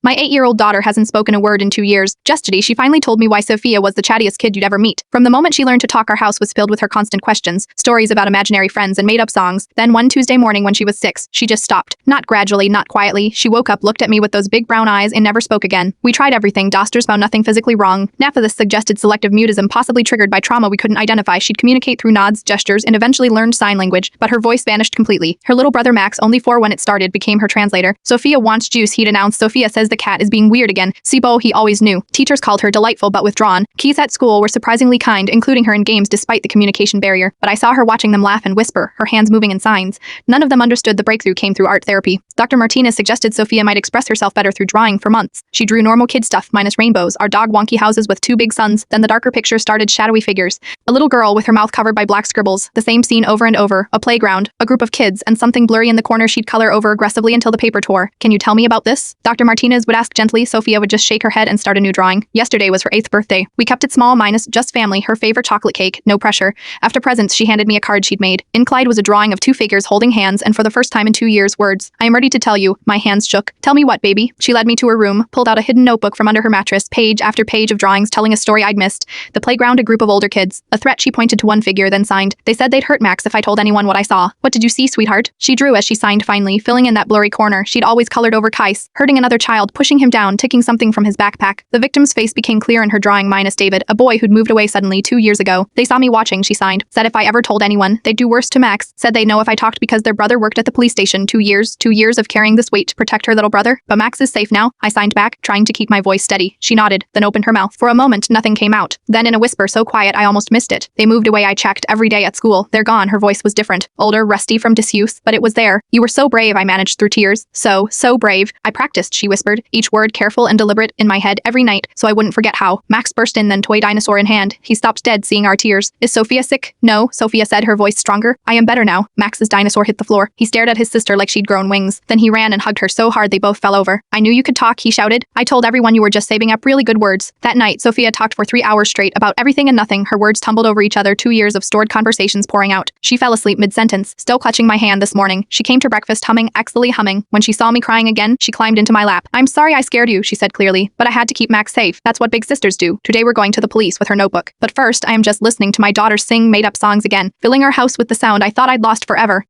My 8-year-old daughter hasn't spoken a word in 2 years. Just today, she finally told me why Sophia was the chattiest kid you'd ever meet. From the moment she learned to talk, our house was filled with her constant questions, stories about imaginary friends and made-up songs. Then one Tuesday morning when she was 6, she just stopped. Not gradually, not quietly. She woke up, looked at me with those big brown eyes, and never spoke again. We tried everything. Doctors found nothing physically wrong. Naphthalist suggested selective mutism, possibly triggered by trauma we couldn't identify. She'd communicate through nods, gestures, and eventually learned sign language, but her voice vanished completely. Her little brother Max, only 4 when it started, became her translator. Sophia wants juice, he'd announced. Sophia says the cat is being weird again. Sibo, he always knew. Teachers called her delightful but withdrawn. Keys at school were surprisingly kind, including her in games despite the communication barrier. But I saw her watching them laugh and whisper, her hands moving in signs. None of them understood the breakthrough came through art therapy. Dr. Martinez suggested Sophia might express herself better through drawing for months. She drew normal kid stuff minus rainbows, our dog wonky houses with 2 big suns, then the darker picture started shadowy figures. A little girl with her mouth covered by black scribbles, the same scene over and over, a playground, a group of kids, and something blurry in the corner she'd color over aggressively until the paper tore. Can you tell me about this? Dr. Martinez would ask gently. Sophia would just shake her head and start a new drawing. Yesterday was her 8th birthday. We kept it small minus just family, her favorite chocolate cake, no pressure. After presents, she handed me a card she'd made. In Clyde was a drawing of 2 figures holding hands and for the first time in 2 years, words. I am ready to tell you. My hands shook. Tell me what, baby? She led me to her room, pulled out a hidden notebook from under her mattress, page after page of drawings telling a story I'd missed. The playground, a group of older kids. A threat, she pointed to one figure, then signed. They said they'd hurt Max if I told anyone what I saw. What did you see, sweetheart? She drew as she signed finally, filling in that blurry corner she'd always colored over Kais, hurting another child, pushing him down, taking something from his backpack. The victim's face became clear in her drawing minus David, a boy who'd moved away suddenly 2 years ago. They saw me watching, she signed. Said if I ever told anyone, they'd do worse to Max. Said they know if I talked because their brother worked at the police station. 2 years of carrying this weight to protect her little brother. But Max is safe now. I signed back, trying to keep my voice steady. She nodded, then opened her mouth. For a moment, nothing came out. Then in a whisper so quiet I almost missed it. They moved away. I checked every day at school. They're gone. Her voice was different. Older, rusty from disuse, but it was there. You were so brave, I managed through tears. So brave. I practiced, she whispered, each word careful and deliberate in my head every night, so I wouldn't forget how. Max burst in, then toy dinosaur in hand. He stopped dead, seeing our tears. Is Sophia sick? No, Sophia said, her voice stronger. I am better now. Max's dinosaur hit the floor. He stared at his sister like she'd grown wings. Then he ran and hugged her so hard they both fell over. I knew you could talk, he shouted. I told everyone you were just saving up really good words. That night, Sophia talked for 3 hours straight about everything and nothing. Her words tumbled over each other, 2 years of stored conversations pouring out. She fell asleep mid-sentence, still clutching my hand this morning. She came to breakfast humming, exily humming. When she saw me crying again, she climbed into my lap. I'm sorry I scared you, she said clearly, but I had to keep Max safe. That's what big sisters do. Today we're going to the police with her notebook. But first, I am just listening to my daughter sing made-up songs again, filling our house with the sound I thought I'd lost forever.